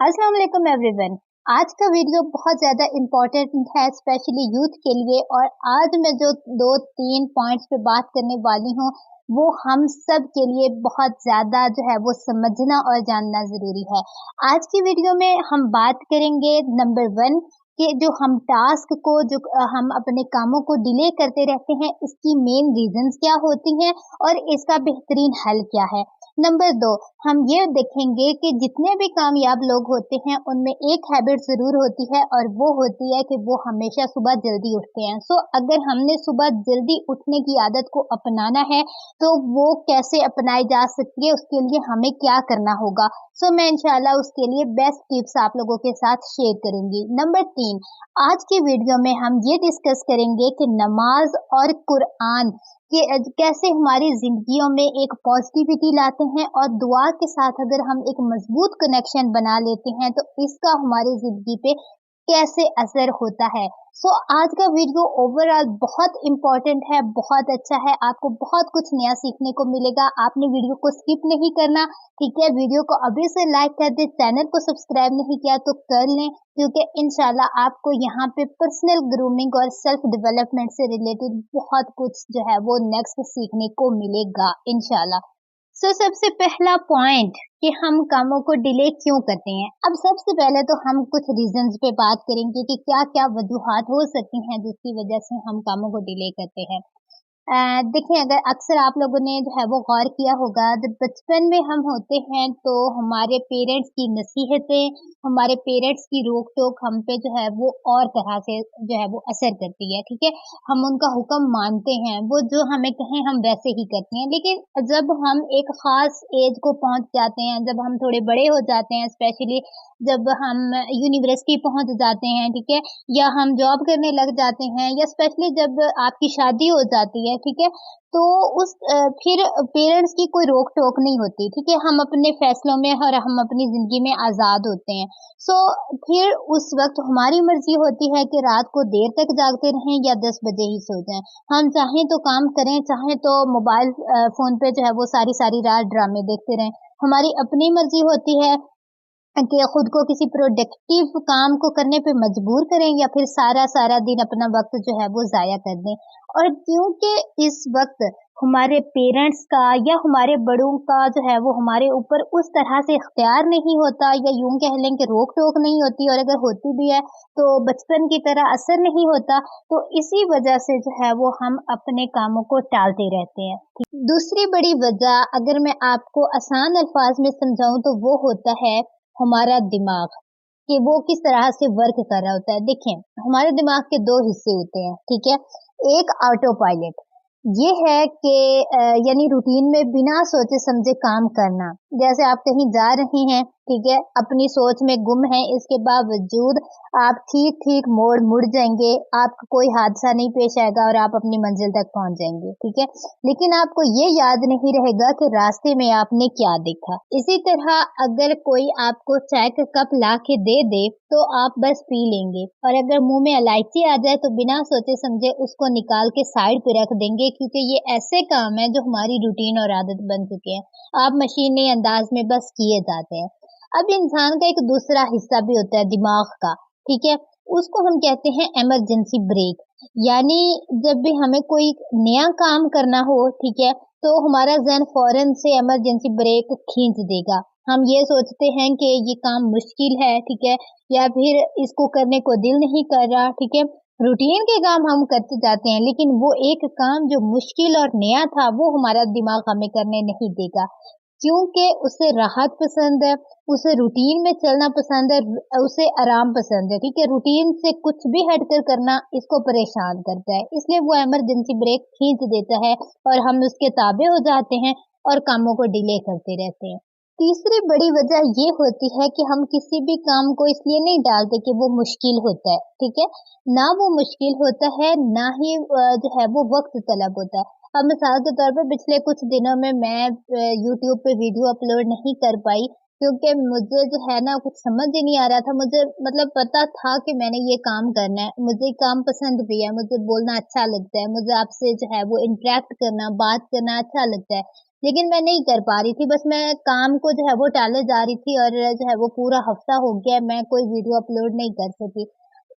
अस्सलाम वालेकुम एवरीवन। आज का वीडियो बहुत ज़्यादा इम्पोर्टेंट है स्पेशली यूथ के लिए, और आज मैं जो 2-3 पॉइंट्स पे बात करने वाली हूँ वो हम सब के लिए बहुत ज़्यादा जो है वो समझना और जानना ज़रूरी है। आज की वीडियो में हम बात करेंगे नंबर 1 कि जो हम टास्क को हम अपने कामों को डिले करते रहते हैं, इसकी मेन रीजंस क्या होती हैं और इसका बेहतरीन हल क्या है। नंबर 2, हम ये देखेंगे कि जितने भी कामयाब लोग होते हैं उनमें एक हैबिट ज़रूर होती है, और वो होती है कि वो हमेशा सुबह जल्दी उठते हैं। सो अगर हमने सुबह जल्दी उठने की आदत को अपनाना है तो वो कैसे अपनाई जा सकती है, उसके लिए हमें क्या करना होगा। सो मैं इंशाल्लाह उसके लिए बेस्ट टिप्स आप लोगों के साथ शेयर करूंगी। नंबर 3, आज की वीडियो में हम ये डिस्कस करेंगे कि नमाज और कुरान कि कैसे हमारी जिंदगियों में एक पॉजिटिविटी लाते हैं, और दुआ के साथ अगर हम एक मजबूत कनेक्शन बना लेते हैं तो इसका हमारी जिंदगी पे कैसे असर होता है। सो आज का वीडियो ओवरऑल बहुत इम्पोर्टेंट है, बहुत अच्छा है, आपको बहुत कुछ नया सीखने को मिलेगा। आपने वीडियो को स्किप नहीं करना, ठीक है। वीडियो को अभी से लाइक कर दे, चैनल को सब्सक्राइब नहीं किया तो कर लें, क्योंकि इंशाल्लाह आपको यहाँ पे पर्सनल ग्रूमिंग और सेल्फ डेवलपमेंट से रिलेटेड बहुत कुछ जो है वो नेक्स्ट सीखने को मिलेगा इंशाल्लाह। सबसे पहला पॉइंट कि हम कामों को डिले क्यों करते हैं। अब सबसे पहले तो हम कुछ रीजंस पे बात करेंगे कि क्या क्या वजूहात हो सकती हैं जिसकी वजह से हम कामों को डिले करते हैं। देखिए, अगर अक्सर आप लोगों ने जो है वो गौर किया होगा, जब बचपन में हम होते हैं तो हमारे पेरेंट्स की नसीहतें, हमारे पेरेंट्स की रोक टोक हम पे जो है वो और तरह से जो है वो असर करती है, ठीक है। हम उनका हुक्म मानते हैं, वो जो हमें कहें हम वैसे ही करते हैं। लेकिन जब हम एक खास एज को पहुंच जाते हैं, जब हम थोड़े बड़े हो जाते हैं, स्पेशली जब हम यूनिवर्सिटी पहुंच जाते हैं, ठीक है, या हम जॉब करने लग जाते हैं, या स्पेशली जब आपकी शादी हो जाती है, ठीक है, तो उस फिर पेरेंट्स की कोई रोक टोक नहीं होती, ठीक है। हम अपने फैसलों में और हम अपनी जिंदगी में आजाद होते हैं। सो फिर उस वक्त हमारी मर्जी होती है कि रात को देर तक जागते रहें या 10 बजे ही सो जाएं। हम चाहें तो काम करें, चाहें तो मोबाइल फोन पे जो है वो सारी सारी रात ड्रामे देखते रहें। हमारी अपनी मर्जी होती है कि खुद को किसी प्रोडक्टिव काम को करने पे मजबूर करें, या फिर सारा सारा दिन अपना वक्त जो है वो जाया कर दें। और क्योंकि इस वक्त हमारे पेरेंट्स का या हमारे बड़ों का जो है वो हमारे ऊपर उस तरह से इख्तियार नहीं होता, या यूं कह लें कि रोक टोक नहीं होती, और अगर होती भी है तो बचपन की तरह असर नहीं होता, तो इसी वजह से जो है वो हम अपने कामों को टालते रहते हैं। दूसरी बड़ी वजह अगर मैं आपको आसान अल्फाज में समझाऊं तो वो होता है हमारा दिमाग, कि वो किस तरह से वर्क कर रहा होता है। देखें, हमारे दिमाग के 2 हिस्से होते हैं, ठीक है। एक ऑटो पायलट, ये है कि यानी रूटीन में बिना सोचे समझे काम करना। जैसे आप कहीं जा रहे हैं, ठीक है, अपनी सोच में गुम है, इसके बावजूद आप ठीक ठीक मोड़ मुड़ जाएंगे, आपको कोई हादसा नहीं पेश आएगा और आप अपनी मंजिल तक पहुंच जाएंगे, ठीक है। लेकिन आपको ये याद नहीं रहेगा कि रास्ते में आपने क्या देखा। इसी तरह अगर कोई आपको चाय का कप ला के दे दे तो आप बस पी लेंगे, और अगर मुंह में इलायची आ जाए तो बिना सोचे समझे उसको निकाल के साइड पे रख देंगे, क्योंकि ये ऐसे काम है जो हमारी रूटीन और आदत बन चुके हैं। आप मशीनी अंदाज में बस किए जाते हैं। अब इंसान का एक दूसरा हिस्सा भी होता है दिमाग का, ठीक है, उसको हम कहते हैं इमरजेंसी ब्रेक। यानी जब भी हमें कोई नया काम करना हो, ठीक है, तो हमारा जहन फौरन से इमरजेंसी ब्रेक खींच देगा। हम ये सोचते हैं कि ये काम मुश्किल है, ठीक है, या फिर इसको करने को दिल नहीं कर रहा, ठीक है। रूटीन के काम हम करते जाते हैं, लेकिन वो एक काम जो मुश्किल और नया था वो हमारा दिमाग हमें करने नहीं देगा, क्योंकि उसे राहत पसंद है, उसे रूटीन में चलना पसंद है, उसे आराम पसंद है, ठीक है। रूटीन से कुछ भी हटकर करना इसको परेशान करता है, इसलिए वो इमरजेंसी ब्रेक खींच देता है और हम उसके ताबे हो जाते हैं और कामों को डिले करते रहते हैं। तीसरी बड़ी वजह ये होती है कि हम किसी भी काम को इसलिए नहीं डालते कि वो मुश्किल होता है, ठीक है। ना वो मुश्किल होता है, ना ही जो है वो वक्त तलब होता है। अब मिसाल के तौर पर पिछले कुछ दिनों में मैं यूट्यूब पे वीडियो अपलोड नहीं कर पाई, क्योंकि मुझे जो है ना कुछ समझ ही नहीं आ रहा था। मुझे मतलब पता था कि मैंने ये काम करना है, मुझे काम पसंद भी है, मुझे बोलना अच्छा लगता है, मुझे आपसे जो है वो इंटरेक्ट करना, बात करना अच्छा लगता है, लेकिन मैं नहीं कर पा रही थी। बस मैं काम को जो है वो टाले जा रही थी और जो है वो पूरा हफ्ता हो गया मैं कोई वीडियो अपलोड नहीं कर सकी।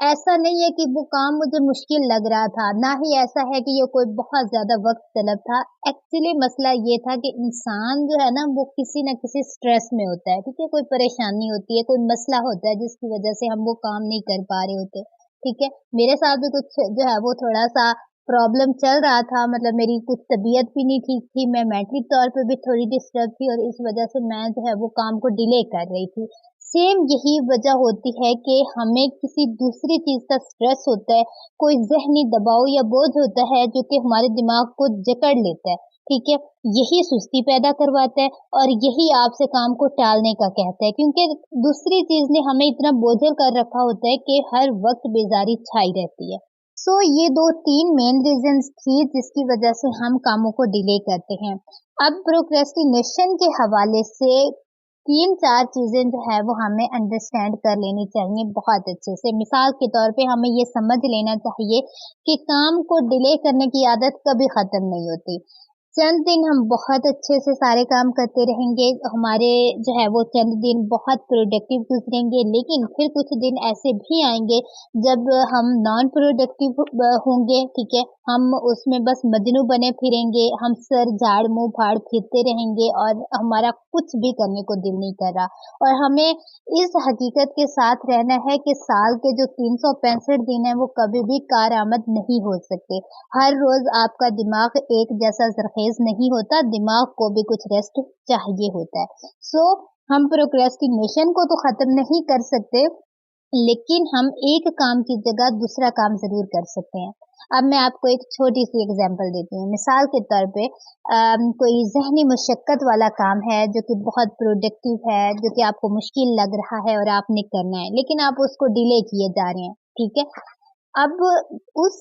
ऐसा नहीं है कि वो काम मुझे मुश्किल लग रहा था, ना ही ऐसा है कि ये कोई बहुत ज़्यादा वक़्त तलब था। एक्चुअली मसला ये था कि इंसान जो है ना वो किसी न किसी स्ट्रेस में होता है, ठीक है? कोई परेशानी होती है, कोई मसला होता है जिसकी वज़ह से हम वो काम नहीं कर पा रहे होते, ठीक है? मेरे साथ भी कुछ जो है वो थोड़ा-सा प्रॉब्लम चल रहा था, मतलब मेरी कुछ तबीयत भी नहीं ठीक थी, मैं मेंटली तौर पे भी थोड़ी डिस्टर्ब थी और इस वज़ह से मैं जो है वो काम को डिले कर रही थी। सेम यही वजह होती है कि हमें किसी दूसरी चीज़ का स्ट्रेस होता है, कोई ज़हनी दबाव या बोझ होता है जो कि हमारे दिमाग को जकड़ लेता है, ठीक है? यही सुस्ती पैदा करवाता है और यही आपसे काम को टालने का कहता है क्योंकि दूसरी चीज़ ने हमें इतना बोझल कर रखा होता है कि हर वक़्त बेज़ारी छाई रहती है। सो ये 2-3 मेन रीज़न्स थी जिसकी वजह से हम कामों को डिले करते हैं। अब प्रोक्रेस्टिनेशन के हवाले से 3-4 चीज़ें जो है वो हमें अंडरस्टैंड कर लेनी चाहिए बहुत अच्छे से। मिसाल के तौर पे हमें ये समझ लेना चाहिए कि काम को डिले करने की आदत कभी ख़त्म नहीं होती। चंद दिन हम बहुत अच्छे से सारे काम करते रहेंगे, हमारे जो है वो चंद दिन बहुत प्रोडक्टिव गुज़रेंगे, लेकिन फिर कुछ दिन ऐसे भी आएँगे जब हम नॉन प्रोडक्टिव होंगे, ठीक है? हम उसमें बस मजनू बने फिरेंगे, हम सर झाड़ मुँह फाड़ फिरते रहेंगे और हमारा कुछ भी करने को दिल नहीं कर रहा। और हमें इस हकीकत के साथ रहना है कि साल के जो 365 दिन हैं वो कभी भी कारआमद नहीं हो सकते। हर रोज़ आपका दिमाग एक जैसा ज़रख़ेज़ नहीं होता, दिमाग को भी कुछ रेस्ट चाहिए होता है। सो हम प्रोक्रेस्टिनेशन को तो ख़त्म नहीं कर सकते, लेकिन हम एक काम की जगह दूसरा काम ज़रूर कर सकते हैं। अब मैं आपको एक छोटी-सी एग्ज़ाम्पल देती हूँ। मिसाल के तौर पे कोई ज़हनी मशक्क़त वाला काम है जो कि बहुत प्रोडक्टिव है, जो कि आपको मुश्किल लग रहा है और आपने करना है, लेकिन आप उसको डिले किए जा रहे हैं, ठीक है? अब उस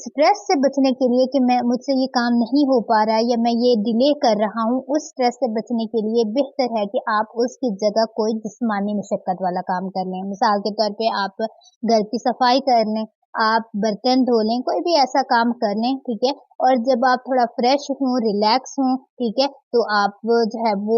स्ट्रेस से बचने के लिए कि मैं मुझसे ये काम नहीं हो पा रहा है या मैं ये डिले कर रहा हूँ, उस स्ट्रेस से बचने के लिए बेहतर है कि आप उसकी जगह कोई जिस्मानी मशक्कत वाला काम कर लें। मिसाल के तौर पे आप घर की सफाई कर लें, आप बर्तन धो लें, कोई भी ऐसा काम कर लें, ठीक है? और जब आप थोड़ा फ्रेश हों, रिलैक्स हों, ठीक है? तो आप जो है वो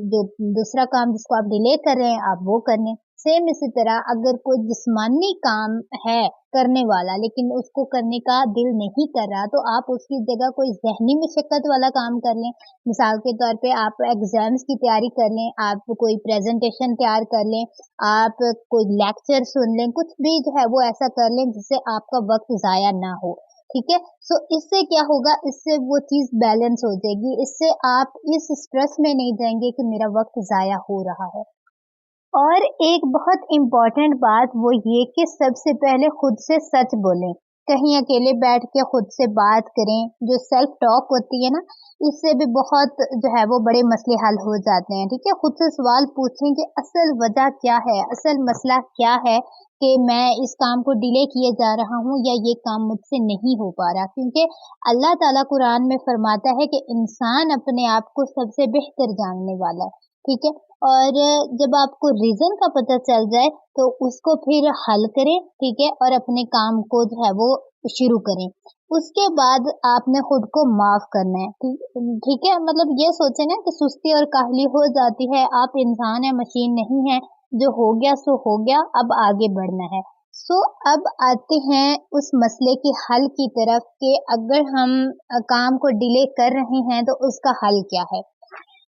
जो दूसरा काम जिसको आप डिले कर रहे हैं, आप वो कर लें। सेम इसी तरह अगर कोई जिस्मानी काम है करने वाला लेकिन उसको करने का दिल नहीं कर रहा, तो आप उसकी जगह कोई ज़हनी मशक्कत वाला काम कर लें। मिसाल के तौर पे आप एग्ज़ाम्स की तैयारी कर लें, आप कोई प्रेज़ेंटेशन तैयार कर लें, आप कोई लेक्चर सुन लें, कुछ भी जो है वो ऐसा कर लें जिससे आपका वक़्त ज़ाया ना हो, ठीक है? सो इससे क्या होगा, इससे वो चीज़ बैलेंस हो जाएगी, इससे आप इस स्ट्रेस में नहीं जाएँगे कि मेरा वक़्त ज़ाया हो रहा है। और एक बहुत इम्पोर्टेंट बात वो ये कि सबसे पहले खुद से सच बोलें। कहीं अकेले बैठ के खुद से बात करें, जो सेल्फ टॉक होती है ना, इससे भी बहुत जो है वो बड़े मसले हल हो जाते हैं, ठीक है? खुद से सवाल पूछें कि असल वजह क्या है, असल मसला क्या है कि मैं इस काम को डिले किए जा रहा हूँ या ये काम मुझसे नहीं हो पा रहा। क्योंकि अल्लाह ताला कुरान में फरमाता है कि इंसान अपने आप को सबसे बेहतर जानने वाला है, ठीक है? और जब आपको रीज़न का पता चल जाए तो उसको फिर हल करें, ठीक है? और अपने काम को जो है वो शुरू करें। उसके बाद आपने खुद को माफ़ करना है, ठीक है? मतलब ये सोचें ना कि सुस्ती और काहली हो जाती है, आप इंसान हैं, मशीन नहीं हैं, जो हो गया सो हो गया, अब आगे बढ़ना है। सो अब आते हैं उस मसले के हल की तरफ कि अगर हम काम को डिले कर रहे हैं तो उसका हल क्या है?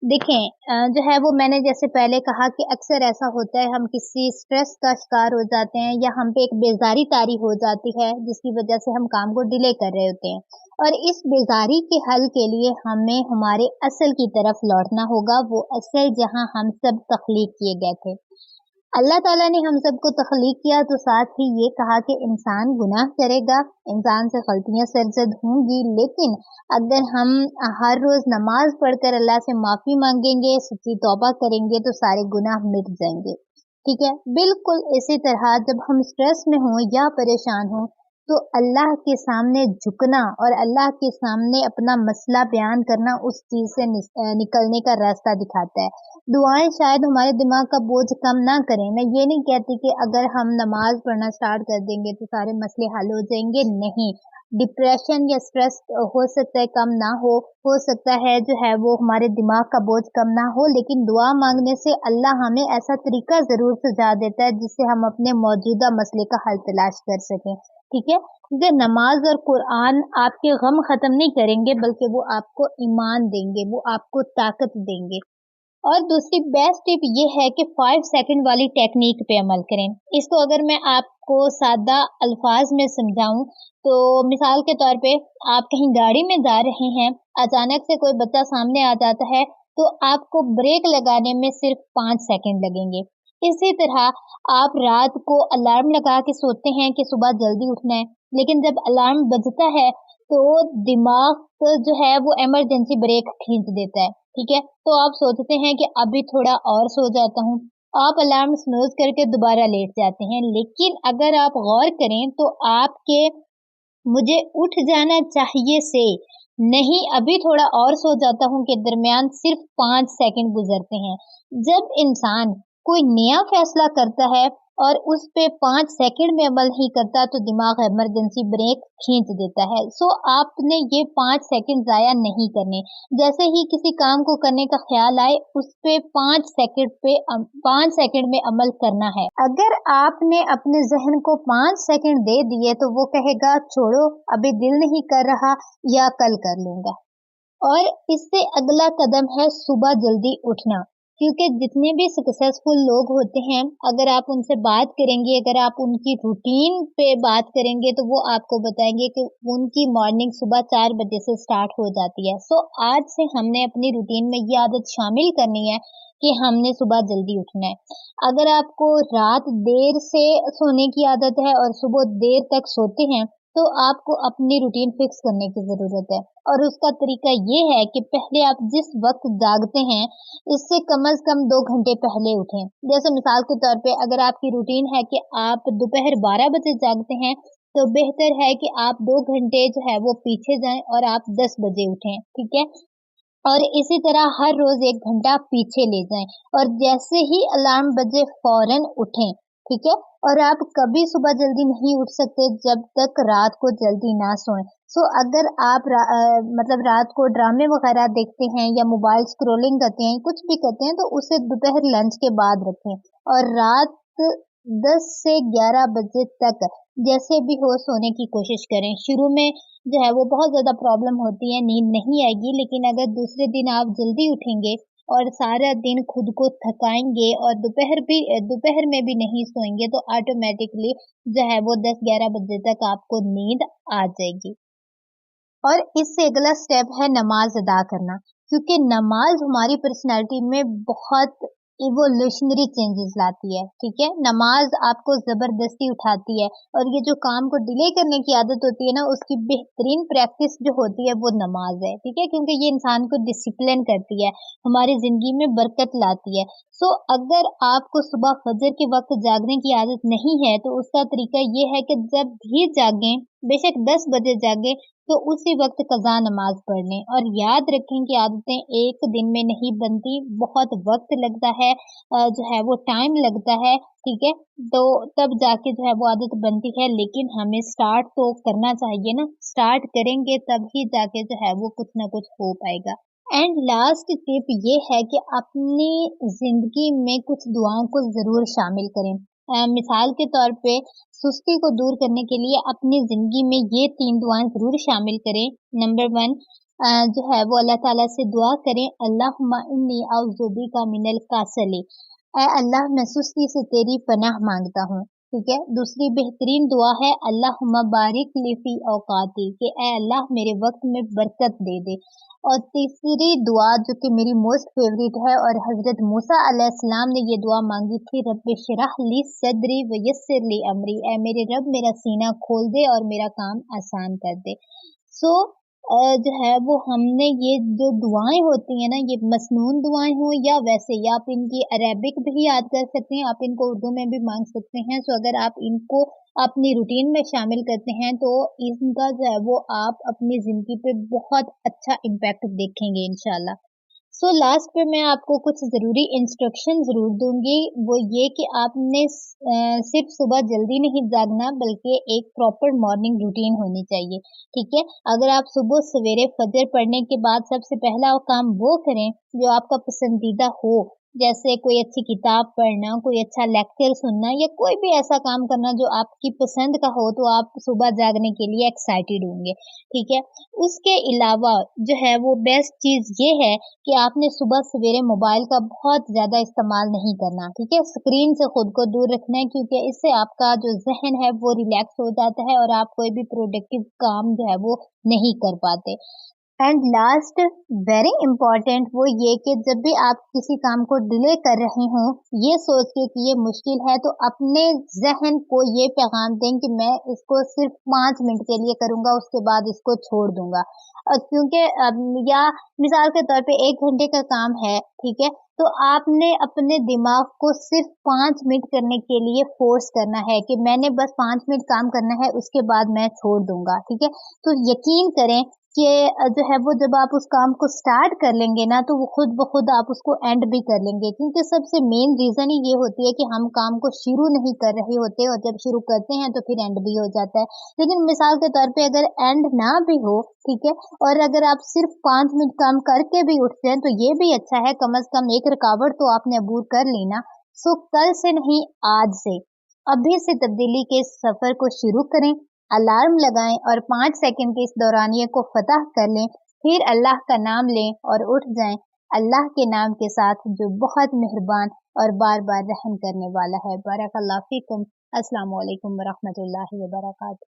देखें जो है वो मैंने जैसे पहले कहा कि अक्सर ऐसा होता है हम किसी स्ट्रेस का शिकार हो जाते हैं या हम पे एक बेज़ारी तारी हो जाती है जिसकी वजह से हम काम को डिले कर रहे होते हैं और इस बेज़ारी के हल के लिए हमें हमारे असल की तरफ लौटना होगा, वो असल जहां हम सब तख्लीक किए गए थे। अल्लाह ताला ने हम सबको तख्लीक किया तो साथ ही ये कहा कि इंसान गुनाह करेगा, इंसान से गलतियां सरजद होंगी, लेकिन अगर हम हर रोज नमाज पढ़कर अल्लाह से माफी मांगेंगे, सच्ची तौबा करेंगे तो सारे गुनाह मिट जाएंगे। ठीक है, बिल्कुल इसी तरह जब हम स्ट्रेस में हों या परेशान हों तो अल्लाह के सामने झुकना और अल्लाह के सामने अपना मसला बयान करना उस चीज से निकलने का रास्ता दिखाता है। दुआएं शायद हमारे दिमाग का बोझ कम ना करें। मैं ये नहीं कहती कि अगर हम नमाज पढ़ना स्टार्ट कर देंगे तो सारे मसले हल हो जाएंगे, नहीं। डिप्रेशन या स्ट्रेस हो सकता है कम ना हो सकता है जो है वो हमारे दिमाग का बोझ कम ना हो, लेकिन दुआ मांगने से अल्लाह हमें ऐसा तरीका जरूर सुझा देता है जिससे हम अपने मौजूदा मसले का हल तलाश कर सकें। ठीक है, क्योंकि नमाज और कुरान आपके गम खत्म नहीं करेंगे, बल्कि वो आपको ईमान देंगे, वो आपको ताकत देंगे। और दूसरी बेस्ट टिप ये है कि 5 सेकंड वाली टेक्निक पे अमल करें। इसको अगर मैं आपको सादा अल्फाज में समझाऊं तो मिसाल के तौर पे आप कहीं गाड़ी में जा रहे हैं, अचानक से कोई बच्चा सामने आ जाता है तो आपको ब्रेक लगाने में सिर्फ 5 सेकंड लगेंगे। इसी तरह आप रात को अलार्म लगा के सोते हैं कि सुबह जल्दी उठना है, लेकिन जब अलार्म बजता है तो दिमाग जो है वो इमरजेंसी ब्रेक खींच देता है। ठीक है, तो आप सोचते हैं कि अभी थोड़ा और सो जाता हूँ, आप अलार्म स्नूज करके दोबारा लेट जाते हैं। लेकिन अगर आप गौर करें तो आपके मुझे उठ जाना चाहिए से नहीं अभी थोड़ा और सो जाता हूँ के दरमियान सिर्फ 5 सेकंड गुजरते हैं। जब इंसान कोई नया फैसला करता है और उस पे 5 सेकंड में अमल नहीं करता तो दिमाग इमरजेंसी ब्रेक खींच देता है। सो आपने ये 5 सेकंड जाया नहीं करने। जैसे ही किसी काम को करने का ख्याल आए उस पे 5 सेकंड में अमल करना है। अगर आपने अपने जहन को 5 सेकंड दे दिए तो वो कहेगा छोड़ो अभी दिल नहीं कर रहा या कल कर लूंगा। और इससे अगला कदम है सुबह जल्दी उठना, क्योंकि जितने भी सक्सेसफुल लोग होते हैं अगर आप उनसे बात करेंगे, अगर आप उनकी रूटीन पे बात करेंगे तो वो आपको बताएंगे कि उनकी मॉर्निंग सुबह 4 बजे से स्टार्ट हो जाती है। सो आज से हमने अपनी रूटीन में ये आदत शामिल करनी है कि हमने सुबह जल्दी उठना है। अगर आपको रात देर से सोने की आदत है और सुबह देर तक सोते हैं तो आपको अपनी रूटीन फिक्स करने की जरूरत है। और उसका तरीका ये है कि पहले आप जिस वक्त जागते हैं इससे कम से कम 2 घंटे पहले उठें। जैसे मिसाल के तौर पे अगर आपकी रूटीन है कि आप दोपहर 12 बजे जागते हैं तो बेहतर है कि आप 2 घंटे जो है वो पीछे जाएं और आप 10 बजे उठें। ठीक है, और इसी तरह हर रोज 1 घंटा पीछे ले जाएं और जैसे ही अलार्म बजे फौरन उठें। ठीक है, और आप कभी सुबह जल्दी नहीं उठ सकते जब तक रात को जल्दी ना सोएं। सो अगर आप मतलब रात को ड्रामे वगैरह देखते हैं या मोबाइल स्क्रॉलिंग करते हैं, कुछ भी करते हैं तो उसे दोपहर लंच के बाद रखें और रात 10 से 11 बजे तक जैसे भी हो सोने की कोशिश करें। शुरू में जो है वो बहुत ज्यादा प्रॉब्लम होती है, नींद नहीं आएगी, लेकिन अगर दूसरे दिन आप जल्दी उठेंगे और सारा दिन खुद को थकाएंगे और दोपहर में भी नहीं सोएंगे तो ऑटोमेटिकली जो है वो 10-11 बजे तक आपको नींद आ जाएगी। और इससे अगला स्टेप है नमाज अदा करना, क्योंकि नमाज हमारी पर्सनालिटी में बहुत इवोल्यूशनरी चेंजेस लाती है। ठीक है, नमाज आपको जबरदस्ती उठाती है और ये जो काम को डिले करने की आदत होती है ना उसकी बेहतरीन प्रैक्टिस जो होती है वो नमाज है। ठीक है, क्योंकि ये इंसान को डिसिप्लिन करती है, हमारी जिंदगी में बरकत लाती है। सो अगर आपको सुबह फजर के वक्त जागने की आदत नहीं है तो उसका तरीका ये है कि जब भी जागें, बेशक 10 बजे जागे तो उसी वक्त कज़ा नमाज पढ़ लें। और याद रखें कि आदतें एक दिन में नहीं बनती, बहुत वक्त लगता है, जो है वो टाइम लगता है। ठीक है, तो तब जाके जो है वो आदत बनती है, लेकिन हमें स्टार्ट तो करना चाहिए ना, स्टार्ट करेंगे तब ही जाके जो है वो कुछ ना कुछ हो पाएगा। एंड लास्ट टिप ये है कि अपनी जिंदगी में कुछ दुआओं को जरूर शामिल करें। मिसाल के तौर पे सुस्ती को दूर करने के लिए अपनी जिंदगी में ये 3 दुआएं जरूर शामिल करें। नंबर 1 जो है वो अल्लाह ताला से दुआ करें, अल्लाहुम्मा इन्नी औज़ु बिका मिनल कासली, ऐ अल्लाह मैं सुस्ती से तेरी पनाह मांगता हूँ। ठीक है, दूसरी बेहतरीन दुआ है अल्लाहुम्मा बारिक ली फी औकाती, कि ऐ अल्लाह मेरे वक्त में बरकत दे दे। और तीसरी दुआ जो कि मेरी मोस्ट फेवरेट है और हजरत मूसा अलैहिस्सलाम ने ये दुआ मांगी थी, रब्बि शरह ली सदरी व यस्सिर ली अमरी, ऐ मेरे रब मेरा सीना खोल दे और मेरा काम आसान कर दे। सो जो है वो हमने ये जो दुआएं होती हैं ना, ये मसनून दुआएं हो या वैसे, या आप इनकी अरेबिक भी याद कर सकते हैं, आप इनको उर्दू में भी मांग सकते हैं। सो अगर आप इनको अपनी रूटीन में शामिल करते हैं तो इनका जो है वो आप अपनी जिंदगी पे बहुत अच्छा इम्पैक्ट देखेंगे इंशाल्लाह। सो लास्ट पे मैं आपको कुछ ज़रूरी इंस्ट्रक्शन ज़रूर दूँगी, वो ये कि आपने सिर्फ़ सुबह जल्दी नहीं जागना बल्कि एक प्रॉपर मॉर्निंग रूटीन होनी चाहिए, ठीक है? अगर आप सुबह सवेरे फ़जर पढ़ने के बाद सबसे पहला काम वो करें जो आपका पसंदीदा हो, जैसे कोई अच्छी किताब पढ़ना, कोई अच्छा लेक्चर सुनना या कोई भी ऐसा काम करना जो आपकी पसंद का हो, तो आप सुबह जागने के लिए एक्साइटेड होंगे, ठीक है? उसके अलावा जो है वो बेस्ट चीज़ ये है कि आपने सुबह सवेरे मोबाइल का बहुत ज़्यादा इस्तेमाल नहीं करना, ठीक है? स्क्रीन से खुद को दूर रखना है क्योंकि इससे आपका जो ज़हन है वो रिलैक्स हो जाता है और आप कोई भी प्रोडक्टिव काम जो है वो नहीं कर पाते। एंड लास्ट वेरी इम्पोर्टेंट वो ये कि जब भी आप किसी काम को डिले कर रहे हों, ये सोच के कि ये मुश्किल है तो अपने ज़हन को ये पैगाम दें कि मैं इसको सिर्फ 5 मिनट के लिए करूँगा, उसके बाद इसको छोड़ दूँगा। क्योंकि या मिसाल के तौर पे 1 घंटे का काम है, ठीक है? तो आपने अपने दिमाग को सिर्फ 5 मिनट करने के लिए फ़ोर्स करना है कि मैंने बस 5 मिनट काम करना है, उसके बाद मैं छोड़ दूँगा, ठीक है? तो यकीन करें कि जो है वो जब आप उस काम को स्टार्ट कर लेंगे ना तो वो खुद ब खुद आप उसको एंड भी कर लेंगे क्योंकि सबसे मेन रीज़न ही ये होती है कि हम काम को शुरू नहीं कर रहे होते और जब शुरू करते हैं तो फिर एंड भी हो जाता है। लेकिन मिसाल के तौर पे अगर एंड ना भी हो, ठीक है? और अगर आप सिर्फ 5 मिनट काम करके भी उठ जाएँ तो ये भी अच्छा है, कम से कम एक रुकावट तो आपने अबूर कर ली ना। सो कल से नहीं आज से, अभी से तब्दीली के सफ़र को शुरू करें, अलार्म लगाएं और 5 सेकंड के इस दौरानिये को फ़तह कर लें, फिर अल्लाह का नाम लें और उठ जाएं, अल्लाह के नाम के साथ जो बहुत मेहरबान और बार-बार रहम करने वाला है। बारकल्लाहु फ़ीकुम। अस्सलामु अलैकुम व रहमतुल्लाहि व बरकातहू।